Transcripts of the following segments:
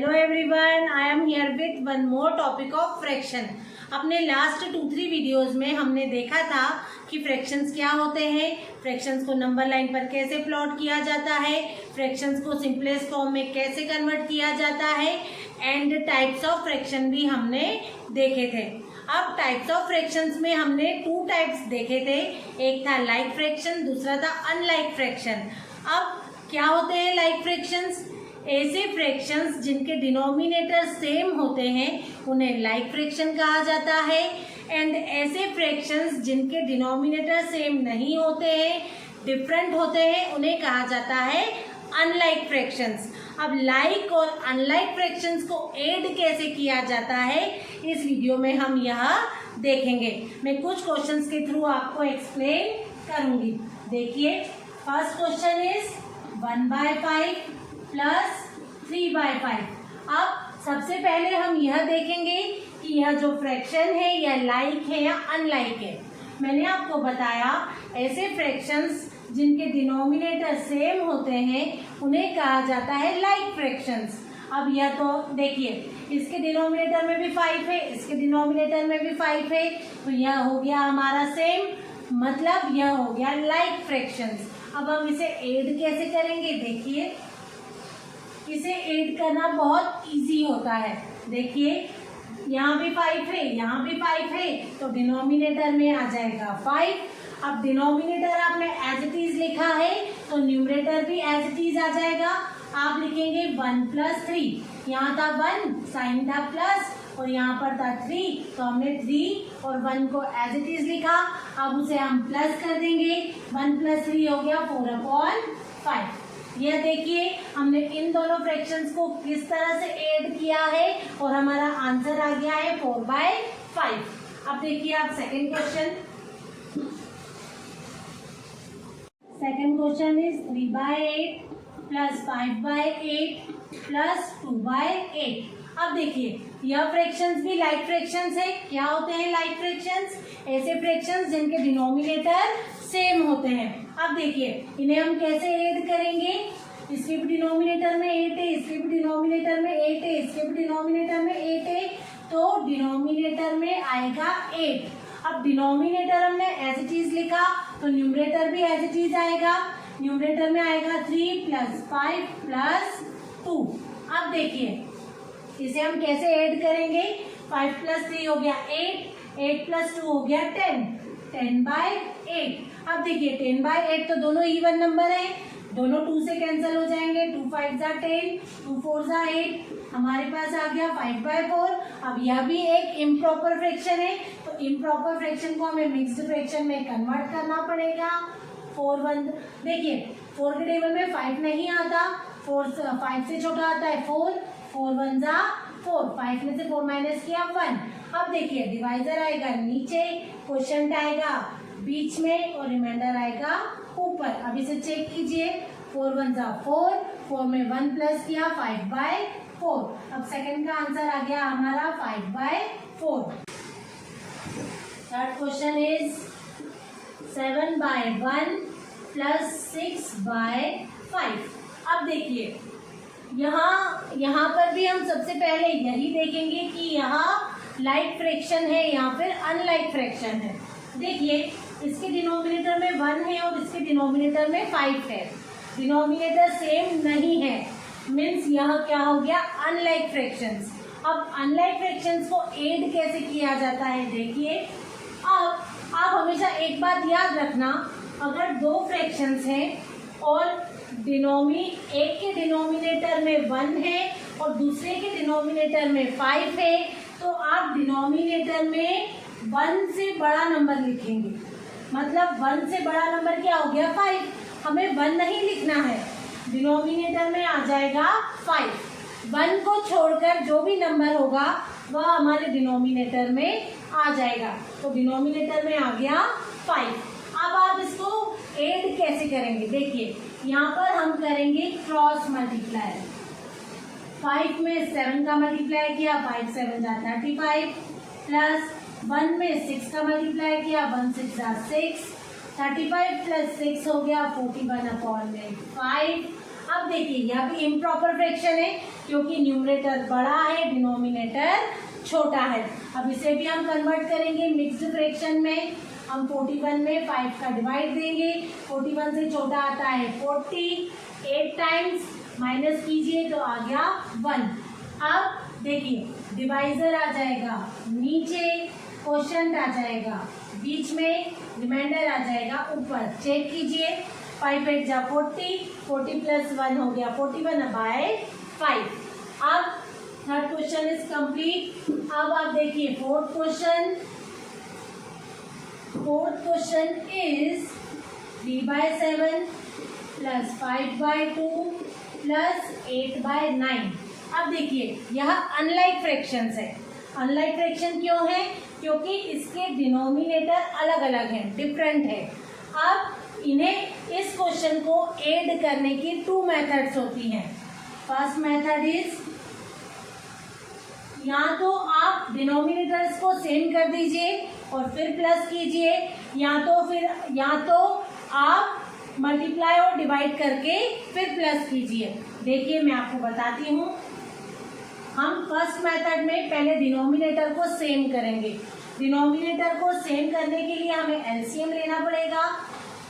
Hello everyone, I am here with one more topic of fraction. अपने last 2-3 videos में हमने देखा था कि फ्रैक्शंस क्या होते हैं, फ्रैक्शंस को नंबर लाइन पर कैसे प्लॉट किया जाता है, फ्रैक्शंस को सिंपलेस्ट फॉर्म में कैसे कन्वर्ट किया जाता है एंड टाइप्स ऑफ फ्रैक्शन भी हमने देखे थे। अब टाइप्स ऑफ फ्रैक्शंस में हमने 2 टाइप्स देखे थे, एक था लाइक फ्रैक्शन, दूसरा था अनलाइक फ्रैक्शन। अब क्या होते हैं लाइक फ्रैक्शंस? ऐसे फ्रैक्शंस जिनके डिनोमिनेटर सेम होते हैं उन्हें लाइक फ्रैक्शन कहा जाता है, एंड ऐसे फ्रैक्शंस जिनके डिनोमिनेटर सेम नहीं होते हैं, डिफरेंट होते हैं, उन्हें कहा जाता है अनलाइक फ्रैक्शंस। अब लाइक और अनलाइक फ्रैक्शंस को ऐड कैसे किया जाता है इस वीडियो में हम यह देखेंगे। मैं कुछ क्वेश्चंस के थ्रू आपको एक्सप्लेन करूंगी। देखिए, फर्स्ट क्वेश्चन इज 1/5 प्लस 3/5। अब सबसे पहले हम यह देखेंगे कि यह जो फ्रैक्शन है यह लाइक है या अनलाइक है। मैंने आपको बताया ऐसे फ्रैक्शंस जिनके डिनोमिनेटर सेम होते हैं उन्हें कहा जाता है लाइक फ्रैक्शंस। अब यह तो देखिए, इसके डिनोमिनेटर में भी 5 है, इसके डिनोमिनेटर में भी 5 है, तो यह हो गया हमारा सेम, मतलब यह हो गया लाइक फ्रैक्शंस। अब हम इसे ऐड कैसे करेंगे? देखिए, इसे ऐड करना बहुत इजी होता है। देखिए, यहाँ भी 5 है, यहाँ भी 5 है, तो डिनोमिनेटर में आ जाएगा 5। अब डिनोमिनेटर आपने एज इट इज लिखा है तो न्यूमरेटर भी एज इट इज आ जाएगा। आप लिखेंगे 1 + 3। यहाँ था 1, साइन था प्लस, और यहाँ पर था 3, तो हमने 3 और 1 को एज इट इज लिखा। अब उसे हम प्लस कर देंगे, 1 + 3 हो गया 4/5। यह देखिए, हमने इन दोनों फ्रैक्शंस को किस तरह से ऐड किया है और हमारा आंसर आ गया है 4/5। अब देखिए आप second question. Second question is 3/8 plus 5/8 plus 2/8। अब देखिए, यह फ्रैक्शंस भी लाइक फ्रैक्शंस है। क्या होते हैं लाइक फ्रैक्शंस? ऐसे फ्रैक्शंस जिनके डिनोमिनेटर सेम होते हैं। अब देखिए, इन्हें हम कैसे ऐड करेंगे? इसके भी डिनोमिनेटर में 8 है, इसके भी डिनोमिनेटर में 8 है, इसके भी डिनोमिनेटर में 8 है, तो डिनोमिनेटर में आएगा 8। अब डिनोमिनेटर हमने एज इट इज लिखा तो न्यूमरेटर भी एज इट इज आएगा। न्यूमरेटर में आएगा 3 + 5 + 2। अब देखिए, इसे हम कैसे ऐड करेंगे? 5 + 3 हो गया 8, 8 + 2 हो गया 10, 10/8। अब देखिए 10/8 तो दोनों इवन नंबर है, दोनों 2 से कैंसिल हो जाएंगे। 2 × 5 = 10, 2 × 4 = 8, हमारे पास आ गया 5/4। अब यह भी एक इम्प्रॉपर फ्रैक्शन है, तो इम्प्रॉपर फ्रैक्शन को हमें मिक्स्ड फ्रैक्शन में कन्वर्ट करना पड़ेगा। 4/1 देखिए, 4 के टेबल में 5 नहीं आता, 5 से छोटा आता है 4, 4/1 = 4, 5 में से 4 माइनस किया 1। अब देखिए, डिवाइजर आएगा नीचे, क्वोशिएंट आएगा बीच में और रिमाइंडर आएगा ऊपर। अब इसे चेक कीजिए, 4/1 = 4, 4 में 1 प्लस किया 5/4। अब सेकंड का आंसर आ गया हमारा 5/4। Third question is 7/1 plus 6/5। अब देखिए, यहाँ पर भी हम सबसे पहले यही देखेंगे कि यहाँ लाइक फ्रैक्शन है या फिर अनलाइक फ्रैक्शन है। देखिए, इसके डिनोमिनेटर में 1 है और इसके डिनोमिनेटर में 5 है, डिनोमिनेटर सेम नहीं है, मीन्स यह क्या हो गया? Unlike fractions. अब अनलाइक फ्रैक्शंस को ऐड कैसे किया जाता है? देखिए, अब आप हमेशा एक बात याद रखना, अगर 2 फ्रैक्शंस हैं और एक के डिनोमिनेटर में 1 है और दूसरे के डिनोमिनेटर में 5 है, तो आप डिनोमिनेटर में 1 से बड़ा नंबर लिखेंगे। मतलब 1 से बड़ा नंबर क्या हो गया? 5। हमें 1 नहीं लिखना है, डिनोमिनेटर में आ जाएगा 5। 1 को छोड़कर जो भी नंबर होगा वह हमारे डिनोमिनेटर में आ जाएगा, तो डिनोमिनेटर में आ गया 5। अब आप इसको ऐड कैसे करेंगे? देखिए, यहाँ पर हम करेंगे क्रॉस मल्टीप्लाई। 5 में 7 का मल्टीप्लाई किया, 5 × 7 = 35, प्लस 1 में 6 का मल्टीप्लाई किया, 1 × 6 = 6, 35 + 6 हो गया 41/5। अब देखिए यहाँ पे इम्प्रॉपर फ्रैक्शन है क्योंकि न्यूमरेटर बड़ा है, डिनोमिनेटर छोटा है। अब इसे भी हम कन्वर्ट करेंगे मिक्स्ड फ्रैक्शन में। हम 41 में 5 का डिवाइड देंगे। 41 से छोटा आता है 40, 8 टाइम्स माइनस कीजिए तो आ गया 1। अब देखिए डिवाइजर आ जाएगा नीचे, क्वोशंट आ जाएगा बीच में, रिमाइंडर आ जाएगा ऊपर। चेक कीजिए 5 8 जा 40, 40 प्लस 1 हो गया 41/5। अब थर्ड क्वेश्चन इज कंप्लीट। अब आप देखिए fourth question is 3/7 plus 5/2 plus 8/9। अब देखिए यह अनलाइक फ्रैक्शंस है। अनलाइक फ्रैक्शन क्यों है? क्योंकि इसके डिनोमिनेटर अलग अलग हैं, डिफरेंट है। अब इन्हें इस क्वेश्चन को ऐड करने की 2 मेथड्स होती हैं। फर्स्ट मेथड इज या तो आप डिनोमिनेटर्स को सेम कर दीजिए और फिर प्लस कीजिए, या तो आप मल्टीप्लाई और डिवाइड करके फिर प्लस कीजिए। देखिए मैं आपको बताती हूँ। हम फर्स्ट मेथड में पहले डिनोमिनेटर को सेम करेंगे। डिनोमिनेटर को सेम करने के लिए हमें एलसीएम लेना पड़ेगा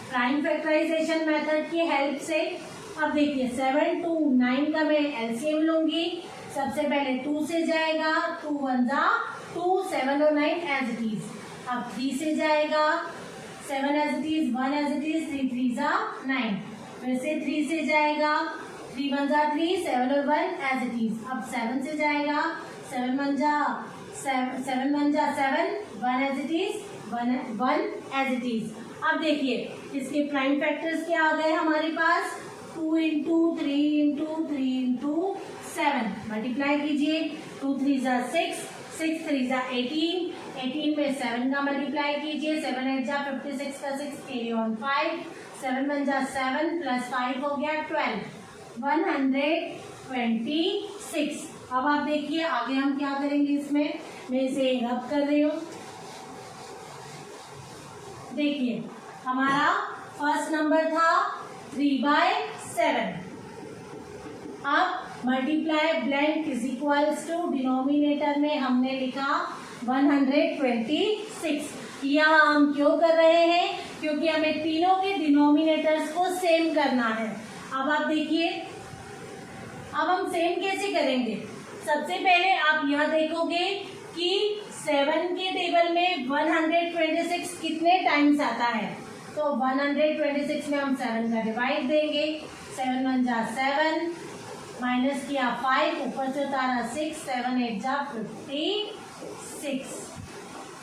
प्राइम फैक्टराइजेशन मेथड की हेल्प से। अब देखिए 7 2 9 का मैं एलसीएम लूंगी। सबसे पहले 2 से जाएगा, 2 1 जा 2, 7 और 9 एज इट इज। अब 3 से जाएगा, 7 as it is, 1 as it is, 3 3 जा 9। फिर से 3 से जाएगा, 3 1 जा 3, 7 और 1 एज इट इज। अब 7 से जाएगा, 7 1 जा 7, 1 as it is, 1 as it is. अब देखिए इसके प्राइम फैक्टर्स क्या आ गए हमारे पास, 2 इंटू 3 इंटू 3 इंटू 7। मल्टीप्लाई कीजिए, 2 3 जा 6, 6 3 जा 18, 18 में 7 का मल्टीप्लाई कीजिए, 7 8 जा 56 का 6 कैरी ऑन 5, 7 1 जा 7 प्लस 5 हो गया 12, 126। अब आप देखिए आगे हम क्या करेंगे इसमें। मैं इसे रब कर रही हूँ। देखिए हमारा फर्स्ट नंबर था 3/7। अब multiply blank is equals to denominator में हमने लिखा 126। यह हम क्यों कर रहे हैं? क्योंकि हमें तीनों के डिनोमिनेटर्स को सेम करना है। अब आप देखिए अब हम सेम कैसे करेंगे। सबसे पहले आप यह देखोगे कि 7 के टेबल में 126 कितने टाइम्स आता है। तो 126 में हम 7 का डिवाइड देंगे, 7 1 जा 7, माइनस किया 5, ऊपर से उतारा 6, 7 8 जा 56।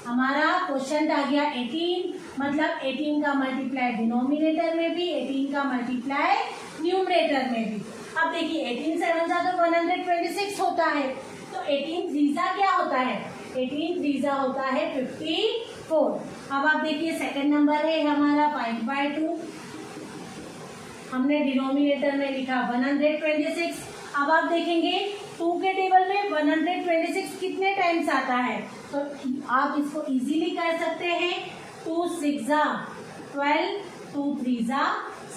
हमारा क्वेश्चन आ गया 18, मतलब 18 का मल्टीप्लाई डिनोमिनेटर में भी, 18 का मल्टीप्लाई न्यूमरेटर में भी। अब देखिए 18 7 जा तो 126 होता है, तो 18 3 क्या होता है, 18 3 होता है 54। अब आप देखिए सेकंड नंबर है हमारा 5/2। हमने डिनोमिनेटर में लिखा 126। अब आप देखेंगे 2 के टेबल में 126 कितने टाइम्स आता है, तो आप इसको इजीली कर सकते हैं। 2 6 जा 12, 2 3 जा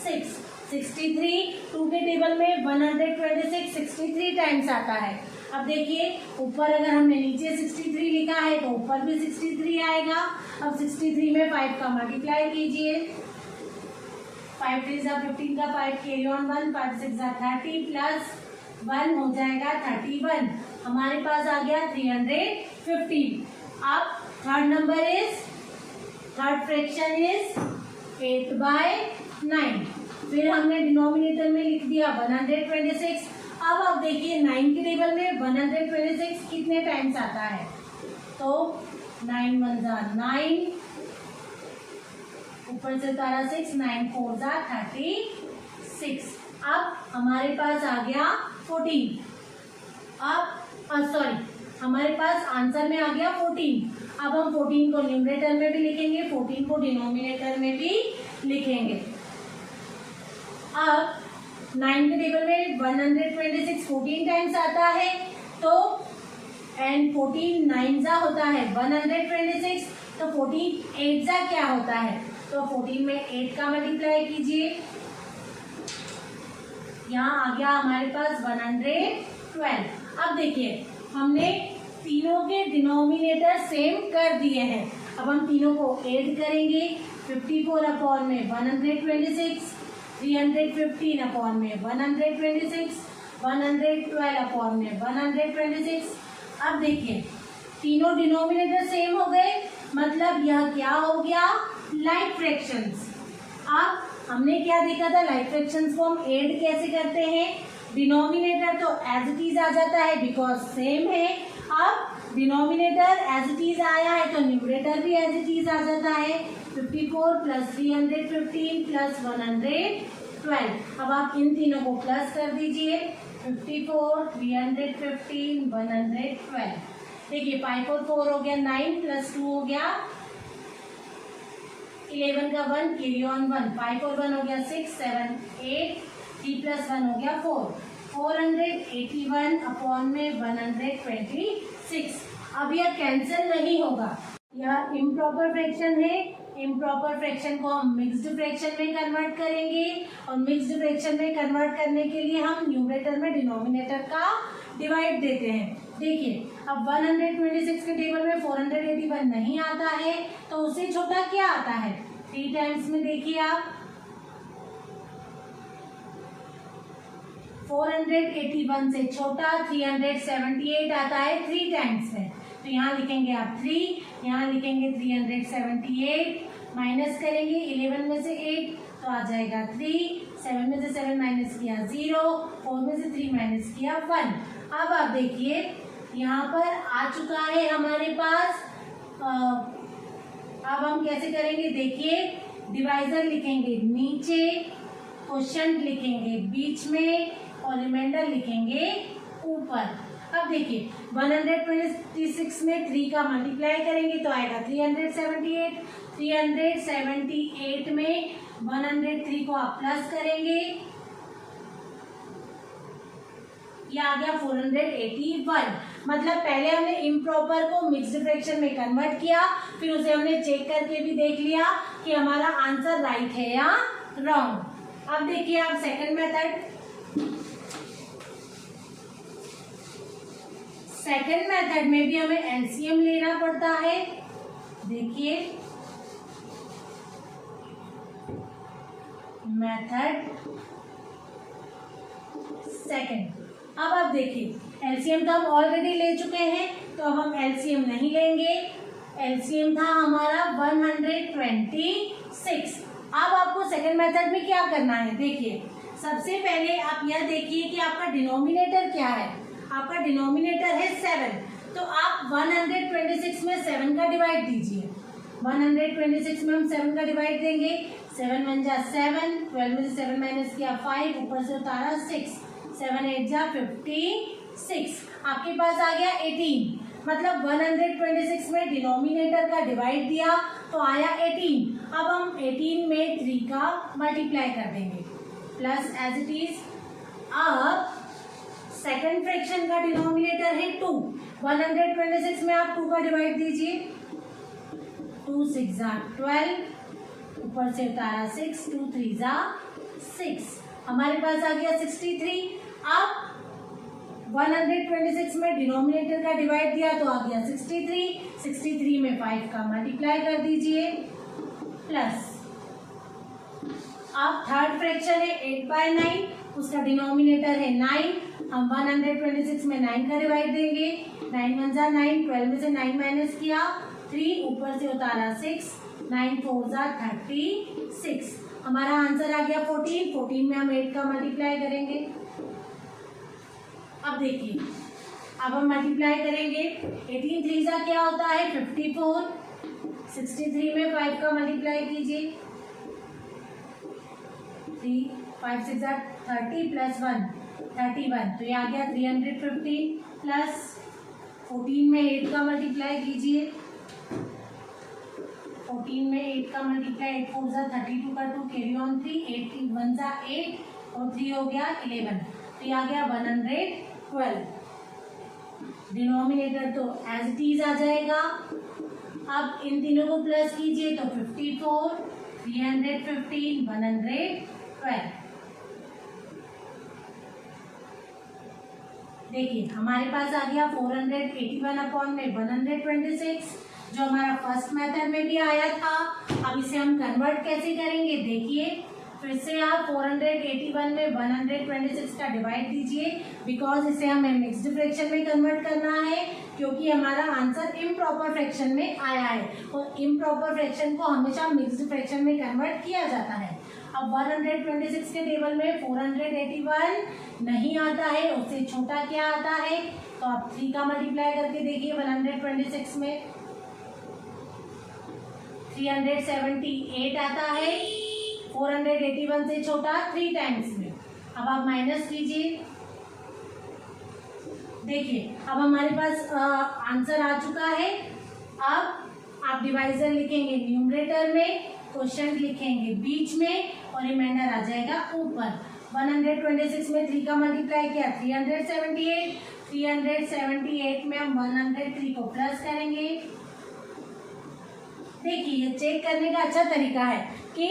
6, 63। 2 के टेबल में 126 63 टाइम्स आता है। अब देखिए ऊपर अगर हमने नीचे 63 लिखा है तो ऊपर भी 63 आएगा। अब 63 में 5 का मल्टीप्लाई कीजिए, 5 3 जा 15 का 5 कैरी ऑन 1, 5 6 जा 30 प्लस 1 हो जाएगा 31। हमारे पास आ गया 315। अब थर्ड फ्रैक्शन इज 8/9। फिर हमने डिनोमिनेटर में लिख दिया 126। अब आप देखिए 9 के टेबल में 126 कितने टाइम्स आता है, तो 9 1 जा 9, ऊपर से उतारा 6, 9 4 जा 36। अब हमारे पास आ गया 14। अब हमारे पास आंसर में आ गया 14। अब हम 14 को न्यूमरेटर में भी लिखेंगे, 14 को डिनोमिनेटर में भी लिखेंगे। अब 9 के टेबल में 126 14 टाइम्स आता है, तो एंड 14 9 जा होता है 126, तो 14 8 जा क्या होता है, तो 14 में 8 का मल्टीप्लाई कीजिए, यहाँ आ गया हमारे पास 112। अब देखिए हमने तीनों के डिनोमिनेटर सेम कर दिए हैं। अब हम तीनों को ऐड करेंगे। 54 अपॉन में 126, 315 अपॉन में 126, 112 अपॉन में 126। अब देखिए तीनों डिनोमिनेटर सेम हो गए, मतलब यह क्या हो गया, लाइक फ्रैक्शंस। अब हमने क्या देखा था, लाइक फ्रैक्शंस को हम ऐड कैसे करते हैं। डिनोमिनेटर तो एज इट इज आ जाता है बिकॉज सेम है। अब डिनोमिनेटर एज इट इज आया है तो न्यूमरेटर भी एज इट इज आ जाता है। 54 प्लस 315 प्लस 112। अब आप इन तीनों को प्लस कर दीजिए। 54, 315, 112। देखिए 5 और 4 हो गया 9 प्लस 2 हो गया 11 का 1 कैरी ऑन 1, 5 और 1 हो गया 6, 7, 8, 3 प्लस 1 हो गया 4, 481 अपॉन में 126। अब यह कैंसिल नहीं होगा, यह इम्प्रॉपर फ्रैक्शन है। इम्प्रॉपर फ्रैक्शन को हम मिक्स्ड फ्रैक्शन में कन्वर्ट करेंगे और मिक्स्ड फ्रैक्शन में कन्वर्ट करने के लिए हम न्यूमरेटर में डिनोमिनेटर का डिवाइड देते हैं। देखिए अब 126 के टेबल में 481 नहीं आता है तो उससे छोटा क्या आता है, 3 टाइम्स में देखिए आप 481 से छोटा 378 आता है 3 टाइम्स में, तो यहाँ लिखेंगे आप 3, यहाँ लिखेंगे 378, माइनस करेंगे 11 में से 8 तो आ जाएगा 3, 7 में से 7 माइनस किया 0, 4 में से 3 माइनस किया 1। अब आप देखिए यहाँ पर आ चुका है हमारे पास। अब हम कैसे करेंगे, देखिए डिवाइजर लिखेंगे नीचे, क्वोशिएंट लिखेंगे बीच में और रिमाइंडर लिखेंगे ऊपर। अब देखिए 126 में 3 का मल्टीप्लाई करेंगे तो आएगा 378, 378 में 103 को आप प्लस करेंगे, ये आ गया 481। मतलब पहले हमने इम्प्रॉपर को मिक्स्ड फ्रैक्शन में कन्वर्ट किया, फिर उसे हमने चेक करके भी देख लिया कि हमारा आंसर राइट है या रॉन्ग। अब देखिए आप सेकंड मेथड, सेकंड मेथड में भी हमें एलसीएम लेना पड़ता है। देखिए मेथड सेकंड, अब आप देखिए एलसीएम तो हम ऑलरेडी ले चुके हैं तो अब हम एलसीएम नहीं लेंगे। एलसीएम था हमारा 126। अब आपको सेकंड मेथड में क्या करना है, देखिए सबसे पहले आप यह देखिए कि आपका डिनोमिनेटर क्या है। आपका डिनोमिनेटर है 7, तो आप 126 में 7 का डिवाइड दीजिए। 126 में हम 7 का डिवाइड देंगे, 7 1 जा 7, 12 में से 7 माइनस किया 5, ऊपर से उतारा 6, 7 8 जा 56, आपके पास आ गया 18। मतलब 126 में डिनोमिनेटर का डिवाइड दिया तो आया 18। अब हम 18 में 3 का मल्टीप्लाई कर देंगे प्लस एज इट इज। अब सेकंड फ्रैक्शन का डिनोमिनेटर है 2, 126 में आप 2 का डिवाइड दीजिए, 2 6 जा 12, ऊपर से उतारा 6, 2 3 जा 6, हमारे पास आ गया 63। अब 126 में डिनोमिनेटर का डिवाइड दिया तो आ गया 63, 63 में 5 का मल्टीप्लाई कर दीजिए प्लस। अब थर्ड फ्रैक्शन है 8/9, उसका डिनोमिनेटर है 9, हम 126 में 9 का डिवाइड देंगे, 9 1 जा 9, 12 में से 9 माइनस किया 3, ऊपर से उतारा 6, 9 4 जा 36, हमारा आंसर आ गया 14। 14 में हम 8 का मल्टीप्लाई करेंगे। अब देखिए अब हम मल्टीप्लाई करेंगे, 18 3 जा क्या होता है 54, 63 में 5 का मल्टीप्लाई कीजिए, 3 5 6 जा 30 प्लस 1 31, तो ये आ गया 315 प्लस 14 में 8 का मल्टीप्लाई कीजिए, 14 में 8 का मल्टीप्लाई 8 4 जा 32 का 2 कैरी ऑन 3, 8 1 जा 8 और 3 हो गया 11, तो ये आ गया 112। डिनोमिनेटर तो एज इट इज आ जाएगा। अब इन तीनों को प्लस कीजिए तो 54, 315, 112। देखिए हमारे पास आ गया 481 अपॉन में 126, जो हमारा फर्स्ट मेथड में भी आया था। अब इसे हम कन्वर्ट कैसे करेंगे, देखिए फिर से आप 481 में 126 का डिवाइड दीजिए, बिकॉज इसे हमें मिक्स्ड फ्रैक्शन में कन्वर्ट करना है, क्योंकि हमारा आंसर इम्प्रॉपर फ्रैक्शन में आया है और इम्प्रॉपर फ्रैक्शन को हमेशा मिक्स्ड फ्रैक्शन में कन्वर्ट किया जाता है। अब 126 के टेबल में 481 नहीं आता है, उससे छोटा क्या आता है, तो आप 3 का मल्टीप्लाई करके देखिए 126 में 378 आता है, 481 से छोटा 3 टाइम्स में। अब आप माइनस कीजिए, देखिए अब हमारे पास आंसर आ चुका है। अब आप डिवाइजर लिखेंगे न्यूमरेटर में, क्वेश्चन लिखेंगे बीच में और रिमाइंडर आ जाएगा ऊपर। 126 में 3 का मल्टीप्लाई किया 378, 378 में हम 103 को प्लस करेंगे। देखिए ये चेक करने का अच्छा तरीका है कि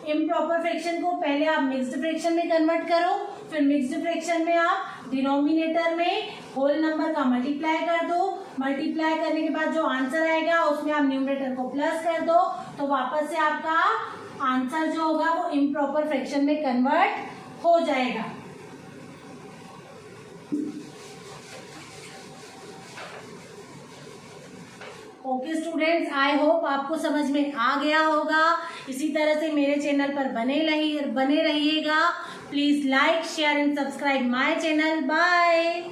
इम्प्रॉपर फ्रैक्शन को पहले आप मिक्स्ड फ्रैक्शन में कन्वर्ट करो, फिर मिक्स्ड फ्रैक्शन में आप डिनोमिनेटर में होल नंबर का मल्टीप्लाई कर दो, मल्टीप्लाई करने के बाद जो आंसर आएगा उसमें आप न्यूमरेटर को प्लस कर दो, तो वापस से आपका आंसर जो होगा वो इम्प्रॉपर फ्रैक्शन में कन्वर्ट हो जाएगा। ओके स्टूडेंट्स, आई होप आपको समझ में आ गया होगा। इसी तरह से मेरे चैनल पर बने रहिएगा। Please like share and subscribe my channel. Bye.